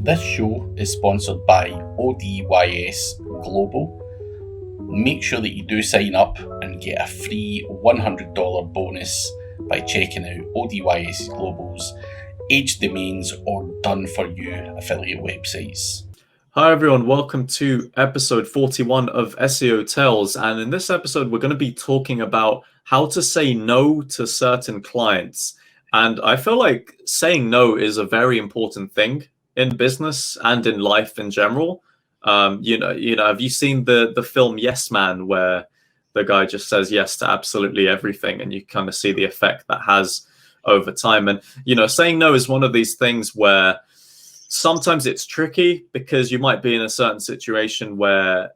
This show is sponsored by ODYS Global. Make sure that you do sign up and get a free $100 bonus by checking out ODYS Global's Age Domains or Done For You affiliate websites. Hi everyone, welcome to episode 41 of SEO Tells, and in this episode we're going to be talking about how to say no to certain clients. And I feel like saying no is a very important thing in business and in life in general. Have you seen the film Yes Man, where the guy just says yes to absolutely everything, and you kind of see the effect that has over time? And saying no is one of these things where sometimes it's tricky because you might be in a certain situation where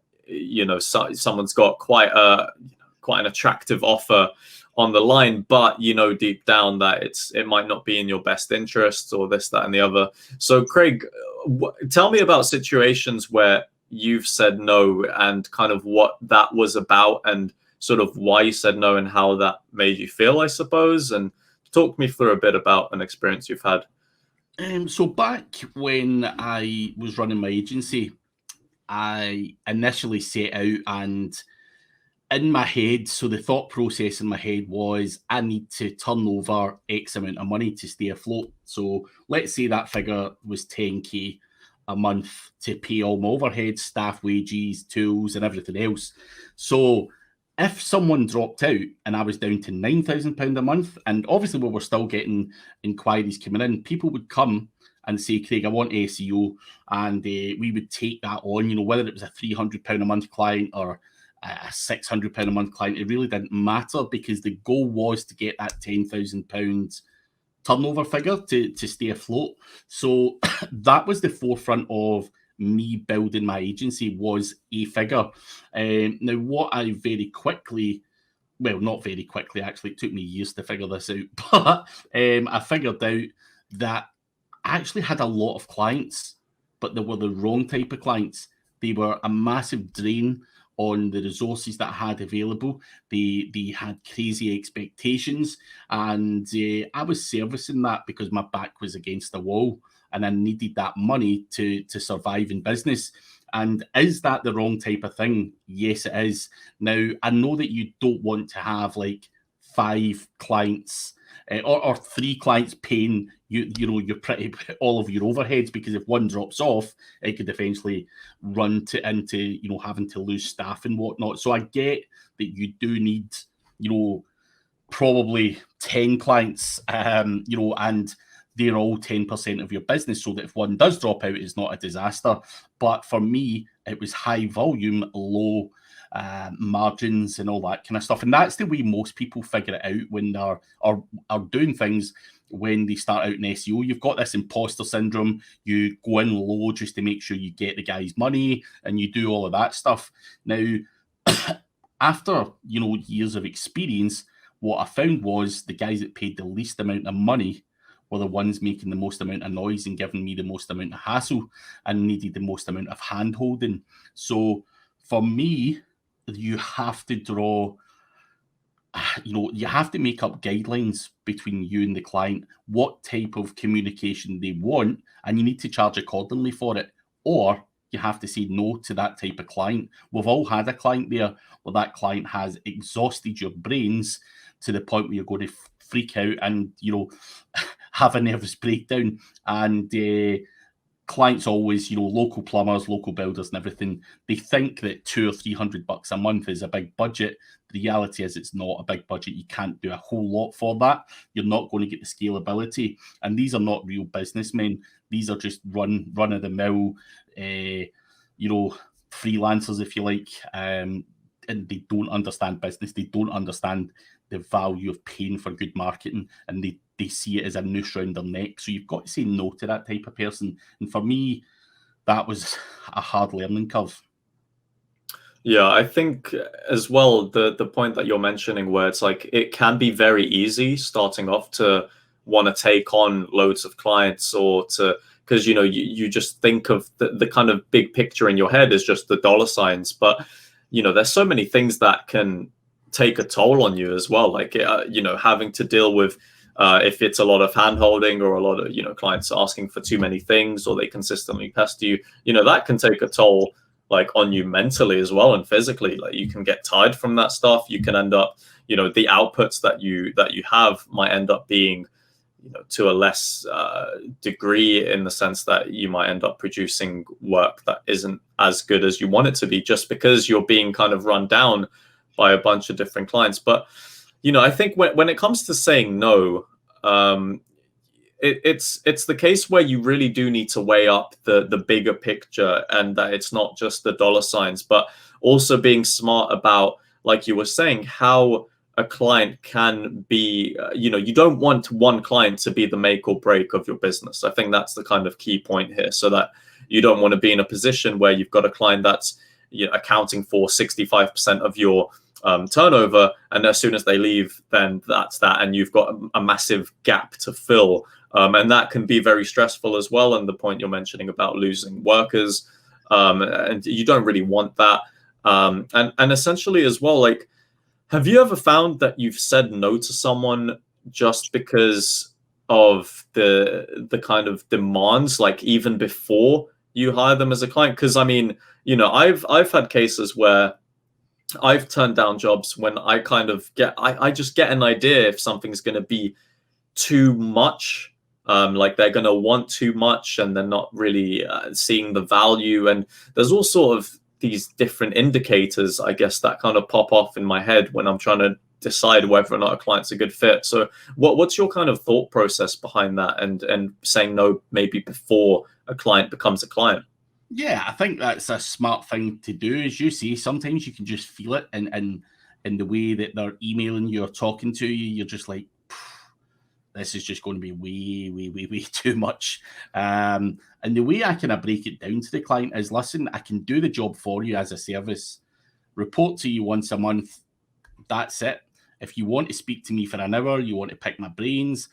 someone's got quite an attractive offer on the line, but deep down that it might not be in your best interest, or this, that, and the other. So Craig, tell me about situations where you've said no and kind of what that was about and sort of why you said no and how that made you feel, I suppose, and talk me through a bit about an experience you've had. So back when I was running my agency, I initially set out, and in my head, so the thought process in my head was I need to turn over X amount of money to stay afloat. So let's say that figure was 10k a month to pay all my overheads, staff wages, tools, and everything else. So if someone dropped out and I was down to £9,000 a month, and obviously we were still getting inquiries coming in, people would come and say, Craig, I want SEO, and we would take that on, whether it was a £300 a month client or a £600 a month client, it really didn't matter, because the goal was to get that £10,000 turnover figure to stay afloat. So that was the forefront of me building my agency, was a figure. Now, what I very quickly, well, not very quickly, actually, it took me years to figure this out, but I figured out that I actually had a lot of clients, but they were the wrong type of clients. They were a massive drain on the resources that I had available. They had crazy expectations, and I was servicing that because my back was against the wall and I needed that money to survive in business. And is that the wrong type of thing? Yes, it is. Now, I know that you don't want to have like 5 clients or 3 clients paying you're pretty all of your overheads, because if one drops off, it could eventually run into having to lose staff and whatnot. So I get that you do need probably 10 clients, and they're all 10% of your business, so that if one does drop out, it's not a disaster. But for me, it was high volume, low margins and all that kind of stuff. And that's the way most people figure it out when they're are doing things. When they start out in SEO, you've got this imposter syndrome. You go in low just to make sure you get the guy's money, and you do all of that stuff. Now, after years of experience, what I found was the guys that paid the least amount of money were the ones making the most amount of noise and giving me the most amount of hassle and needed the most amount of hand holding. So for me, you have to draw, you have to make up guidelines between you and the client, what type of communication they want, and you need to charge accordingly for it. Or you have to say no to that type of client. We've all had a client there where that client has exhausted your brains to the point where you're going to freak out and have a nervous breakdown. And clients always, local plumbers, local builders and everything, they think that $200 or $300 a month is a big budget. The reality is it's not a big budget. You can't do a whole lot for that. You're not going to get the scalability. And these are not real businessmen. These are just run-of-the-mill, freelancers, if you like. And they don't understand business. They don't understand the value of paying for good marketing, and they see it as a noose around their neck. So you've got to say no to that type of person. And for me, that was a hard learning curve. Yeah, I think as well, the point that you're mentioning, where it's like it can be very easy starting off to want to take on loads of clients, or to, because you just think of the kind of big picture in your head is just the dollar signs. But there's so many things that can take a toll on you as well, like having to deal with If it's a lot of hand holding or a lot of, clients asking for too many things, or they consistently pester you, that can take a toll like on you mentally as well, and physically. Like, you can get tired from that stuff. You can end up, the outputs that you have might end up being, to a less degree, in the sense that you might end up producing work that isn't as good as you want it to be, just because you're being kind of run down by a bunch of different clients. But I think when it comes to saying no, it's the case where you really do need to weigh up the bigger picture, and that it's not just the dollar signs, but also being smart about, like you were saying, how a client can be, you don't want one client to be the make or break of your business. I think that's the kind of key point here, so that you don't want to be in a position where you've got a client that's accounting for 65% of your turnover, and as soon as they leave, then that's that, and you've got a massive gap to fill. And that can be very stressful as well. And the point you're mentioning about losing workers, and you don't really want that. And essentially as well, like, have you ever found that you've said no to someone just because of the kind of demands, like even before you hire them as a client? Because I mean, I've had cases where I've turned down jobs when I kind of I just get an idea if something's going to be too much. Like, they're going to want too much, and they're not really seeing the value. And there's all sort of these different indicators, I guess, that kind of pop off in my head when I'm trying to decide whether or not a client's a good fit. So what's your kind of thought process behind that, and saying no maybe before a client becomes a client? Yeah, I think that's a smart thing to do. As you say, sometimes you can just feel it in the way that they're emailing you or talking to you. You're just like, this is just going to be way too much. And the way I kind of break it down to the client is, listen, I can do the job for you as a service, report to you once a month. That's it. If you want to speak to me for an hour, you want to pick my brains,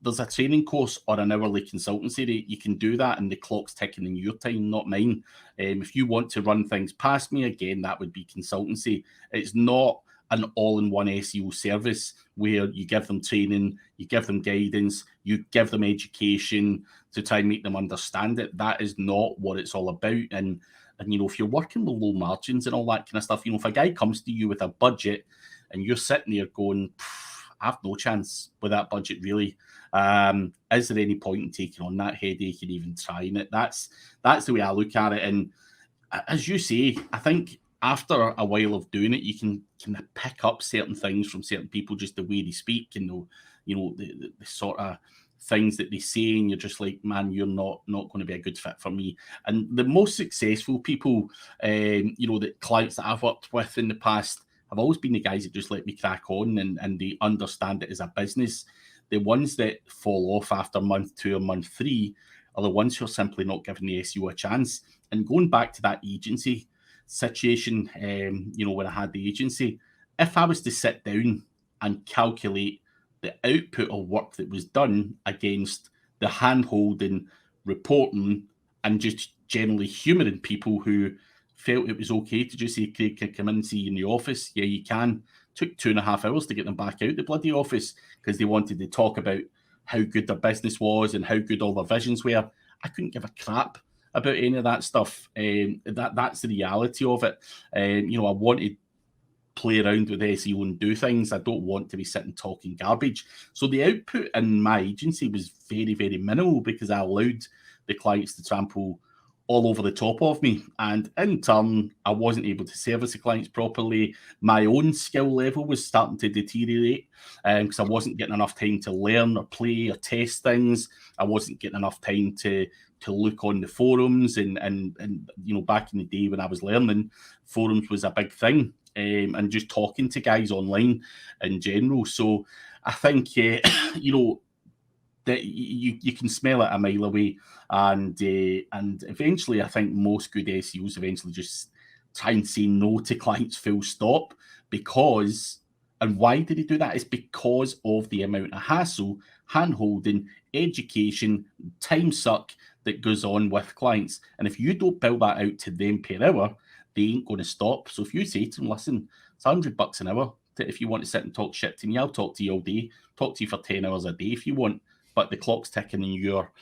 there's a training course or an hourly consultancy rate. You can do that, and the clock's ticking in your time, not mine. If you want to run things past me, again, that would be consultancy. It's not an all-in-one SEO service where you give them training, you give them guidance, you give them education to try and make them understand it. That is not what it's all about. And if you're working with low margins and all that kind of stuff, if a guy comes to you with a budget and you're sitting there going, I have no chance with that budget, really. Is there any point in taking on that headache and even trying it? That's the way I look at it. And as you say, I think after a while of doing it, you can pick up certain things from certain people, just the way they speak and the sort of things that they say, and you're just like, man, you're not going to be a good fit for me. And the most successful people, the clients that I've worked with in the past, have always been the guys that just let me crack on and they understand it as a business. The ones that fall off after month 2 or month 3 are the ones who are simply not giving the SEO a chance. And going back to that agency situation, when I had the agency, if I was to sit down and calculate the output of work that was done against the hand-holding, reporting, and just generally humouring people who felt it was okay to just say, Craig, can I come in and see you in the office? Yeah, you can. Took 2.5 hours to get them back out the bloody office because they wanted to talk about how good their business was and how good all their visions were. I couldn't give a crap about any of that stuff. That's the reality of it. I want to play around with SEO and do things. I don't want to be sitting talking garbage. So the output in my agency was very, very minimal because I allowed the clients to trample all over the top of me. And in turn, I wasn't able to service the clients properly. My own skill level was starting to deteriorate because I wasn't getting enough time to learn or play or test things. I wasn't getting enough time to look on the forums and back in the day when I was learning, forums was a big thing, and just talking to guys online in general. So I think that you can smell it a mile away, and eventually I think most good SEOs eventually just try and say no to clients full stop, because, and why did they do that? It's because of the amount of hassle, hand-holding, education, time suck that goes on with clients. And if you don't bill that out to them per hour, they ain't going to stop. So if you say to them, listen, it's $100 an hour, if you want to sit and talk shit to me, I'll talk to you all day, talk to you for 10 hours a day if you want, but the clock's ticking in your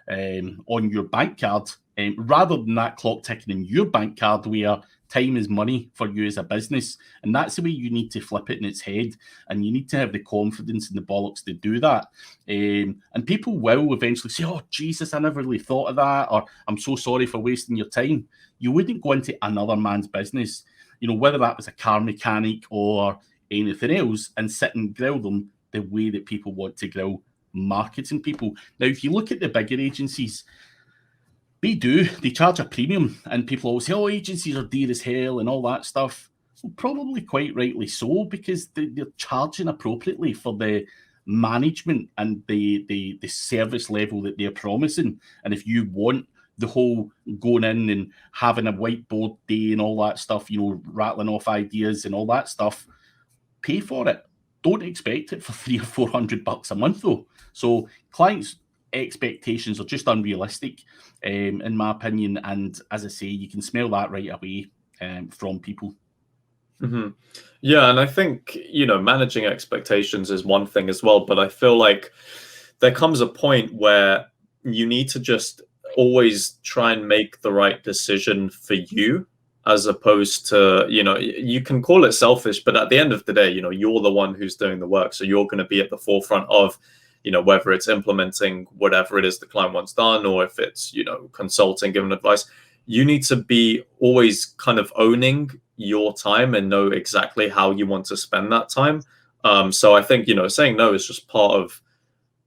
on your bank card, rather than that clock ticking in your bank card where time is money for you as a business. And that's the way you need to flip it in its head, and you need to have the confidence and the bollocks to do that. And people will eventually say, oh Jesus, I never really thought of that, or I'm so sorry for wasting your time. You wouldn't go into another man's business, whether that was a car mechanic or anything else, and sit and grill them the way that people want to grill marketing people. Now, if you look at the bigger agencies, they charge a premium, and people always say, oh, agencies are dear as hell and all that stuff. Well, probably quite rightly so, because they're charging appropriately for the management and the service level that they're promising. And if you want the whole going in and having a whiteboard day and all that stuff, rattling off ideas and all that stuff, pay for it. Don't expect it for $300 or $400 a month, though. So clients' expectations are just unrealistic, in my opinion. And as I say, you can smell that right away from people. Mm-hmm. Yeah, and I think, managing expectations is one thing as well, but I feel like there comes a point where you need to just always try and make the right decision for you, as opposed to, you can call it selfish, but at the end of the day, you're the one who's doing the work. So you're going to be at the forefront of, whether it's implementing whatever it is the client wants done, or if it's, consulting, giving advice. You need to be always kind of owning your time and know exactly how you want to spend that time. So I think, saying no is just part of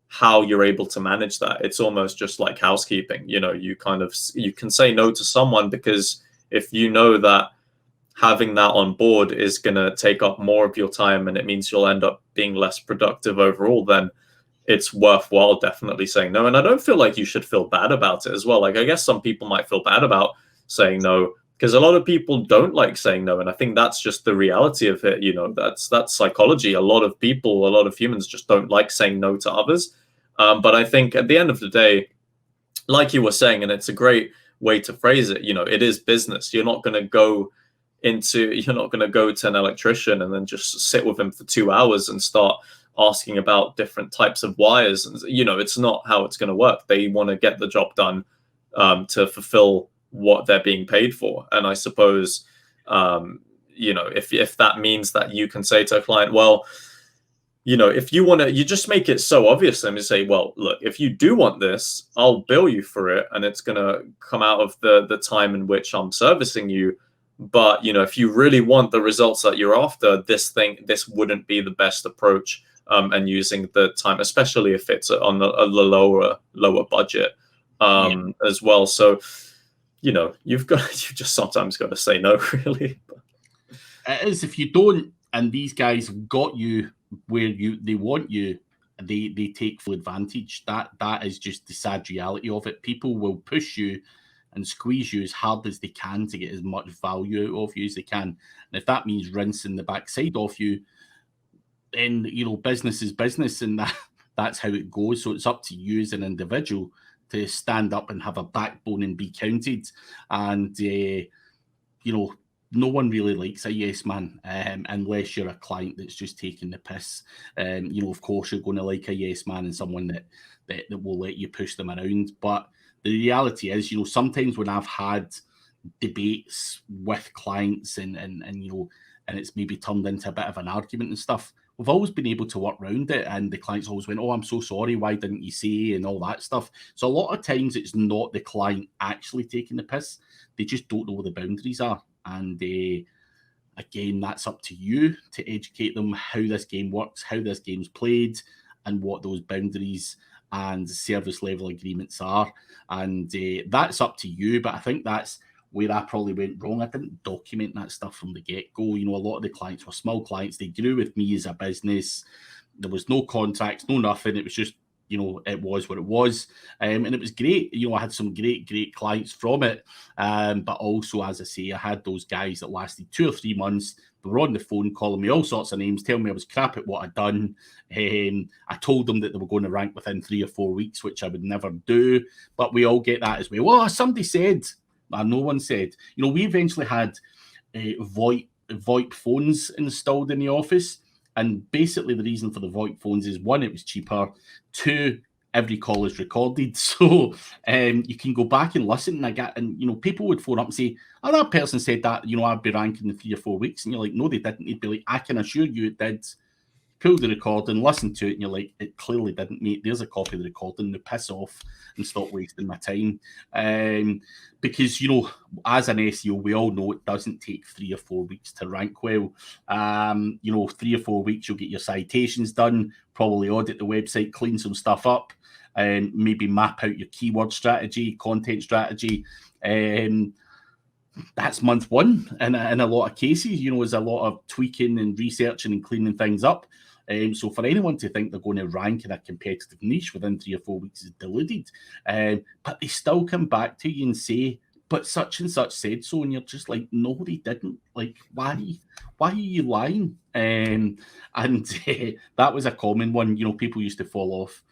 how you're able to manage that. It's almost just like housekeeping. You can say no to someone, because if you know that having that on board is going to take up more of your time and it means you'll end up being less productive overall, then it's worthwhile definitely saying no. And I don't feel like you should feel bad about it as well. Like, I guess some people might feel bad about saying no, because a lot of people don't like saying no. And I think that's just the reality of it. That's psychology. A lot of humans just don't like saying no to others. But I think at the end of the day, like you were saying, and it's a great way to phrase it, it is business. You're not going to go to an electrician and then just sit with him for 2 hours and start asking about different types of wires. And it's not how it's going to work. They want to get the job done to fulfill what they're being paid for. And I suppose if that means that you can say to a client, well, if you want to, you just make it so obvious. And you say, well, look, if you do want this, I'll bill you for it, and it's going to come out of the time in which I'm servicing you. But, if you really want the results that you're after, this wouldn't be the best approach, and using the time, especially if it's on a lower budget as well. So, you've just sometimes got to say no, really. It is. If you don't, and these guys got you where they want you, they take full advantage. That is just the sad reality of it. People will push you and squeeze you as hard as they can to get as much value out of you as they can. And if that means rinsing the backside off you, then business is business, and that's how it goes. So it's up to you as an individual to stand up and have a backbone and be counted. And no one really likes a yes man, unless you're a client that's just taking the piss. Of course you're going to like a yes man and someone that will let you push them around. But the reality is, sometimes when I've had debates with clients and it's maybe turned into a bit of an argument and stuff, we've always been able to work around it, and the clients always went, oh, I'm so sorry, why didn't you say, and all that stuff. So a lot of times it's not the client actually taking the piss, they just don't know where the boundaries are. And again, that's up to you to educate them how this game works, how this game's played, and what those boundaries and service level agreements are. And that's up to you. But I think that's where I probably went wrong. I didn't document that stuff from the get-go. A lot of the clients were small clients. They grew with me as a business. There was no contracts, no nothing. It was just, it was what it was. And it was great. I had some great clients from it. But also, as I say, I had those guys that lasted 2 or 3 months. They were on the phone calling me all sorts of names, telling me I was crap at what I'd done. I told them that they were going to rank within 3 or 4 weeks, which I would never do. But we all get that as well. Well, somebody said, no one said. We eventually had VoIP phones installed in the office. And basically the reason for the VoIP phones is, one, it was cheaper. Two, every call is recorded. So you can go back and listen. And people would phone up and say, oh, that person said that, I'd be ranking in 3 or 4 weeks. And you're like, no, they didn't. They'd be like, I can assure you it did. Pull the recording, listen to it, and you're like, it clearly didn't, mate. There's a copy of the recording. Now piss off and stop wasting my time. Because, as an SEO, we all know it doesn't take 3 or 4 weeks to rank well. 3 or 4 weeks, you'll get your citations done, probably audit the website, clean some stuff up, and maybe map out your keyword strategy, content strategy. That's month one in a lot of cases. There's a lot of tweaking and researching and cleaning things up. So for anyone to think they're going to rank in a competitive niche within 3 or 4 weeks is deluded. But they still come back to you and say, but such and such said so, and you're just like, no, they didn't. Like, why are you lying? And that was a common one. People used to fall off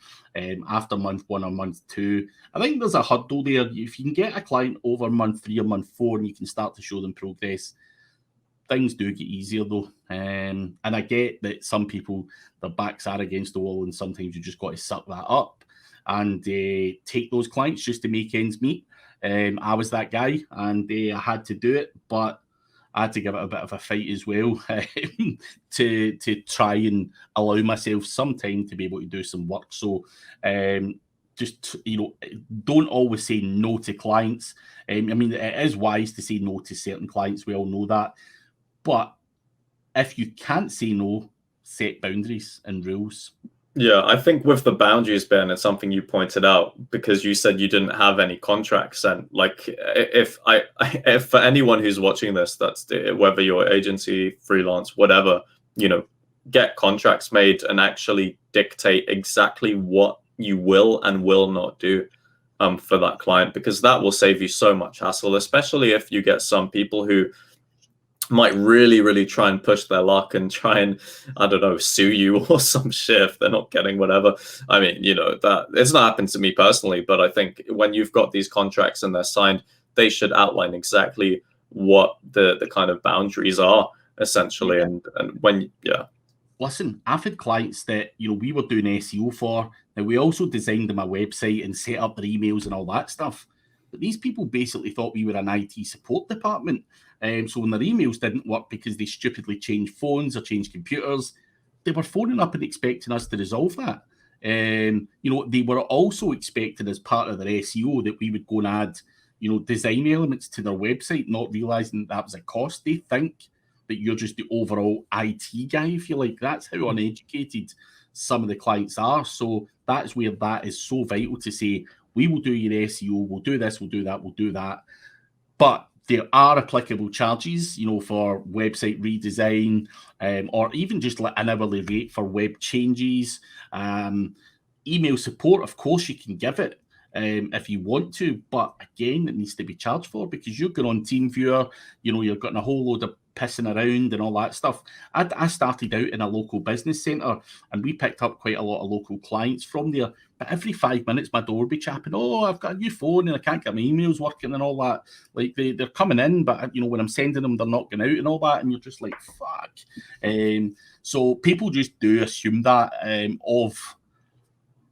after month 1 or month 2. I think there's a hurdle there. If you can get a client over month 3 or month 4 and you can start to show them progress, things do get easier though. And I get that some people, their backs are against the wall, and sometimes you just got to suck that up and take those clients just to make ends meet. I was that guy, and I had to do it, but I had to give it a bit of a fight as well to try and allow myself some time to be able to do some work. So just, don't always say no to clients. I mean, it is wise to say no to certain clients. We all know that. But if you can't say no, set boundaries and rules. Yeah, I think with the boundaries, Ben, it's something you pointed out, because you said you didn't have any contracts. And like, if for anyone who's watching this, whether you're agency, freelance, whatever, get contracts made and actually dictate exactly what you will and will not do for that client, because that will save you so much hassle, especially if you get some people who might really, really try and push their luck and try and, I don't know, sue you or some shit if they're not getting whatever. I mean, that it's not happened to me personally, but I think when you've got these contracts and they're signed, they should outline exactly what the kind of boundaries are, essentially. Yeah. And when, yeah. Listen, I've had clients that, we were doing SEO for, and we also designed them a website and set up their emails and all that stuff. But these people basically thought we were an IT support department. So when their emails didn't work because they stupidly changed phones or changed computers, they were phoning up and expecting us to resolve that. They were also expecting, as part of their SEO, that we would go and add, design elements to their website, not realizing that was a cost. They think that you're just the overall IT guy, if you like. That's how uneducated some of the clients are. So that's where that is so vital to say, we will do your SEO, we'll do this, we'll do that, we'll do that. But there are applicable charges, for website redesign, or even just like an hourly rate for web changes. Email support, of course, you can give it if you want to, but again, it needs to be charged for, because you're going on TeamViewer, you're getting a whole load of pissing around and all that stuff. I started out in a local business centre, and we picked up quite a lot of local clients from there. But every 5 minutes, my door would be chapping, oh, I've got a new phone and I can't get my emails working and all that. Like, they're coming in, but, when I'm sending them, they're not going out and all that. And you're just like, fuck. So people just do assume that of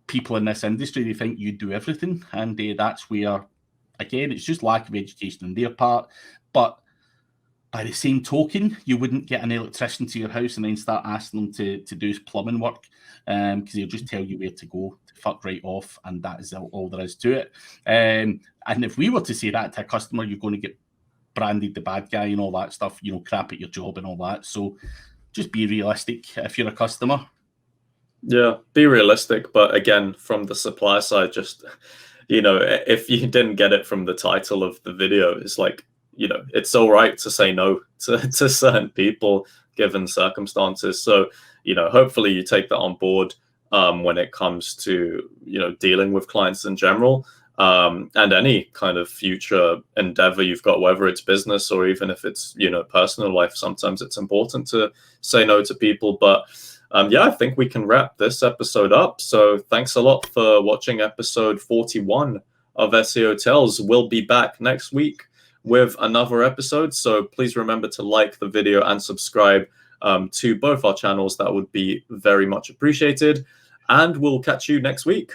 people in this industry. They think you do everything. And that's where, again, it's just lack of education on their part. But by the same token, you wouldn't get an electrician to your house and then start asking them to do plumbing work, because he'll just tell you where to go to fuck right off, and that is all there is to it. And if we were to say that to a customer, you're going to get branded the bad guy and all that stuff, crap at your job and all that. So just be realistic if you're a customer. Yeah, be realistic. But again, from the supply side, just, if you didn't get it from the title of the video, it's like, it's all right to say no to certain people given circumstances. So, hopefully you take that on board when it comes to, dealing with clients in general, and any kind of future endeavor you've got, whether it's business or even if it's, personal life. Sometimes it's important to say no to people. But I think we can wrap this episode up. So thanks a lot for watching episode 41 of SEO Tells. We'll be back next week with another episode. So please remember to like the video and subscribe to both our channels. That would be very much appreciated. And we'll catch you next week.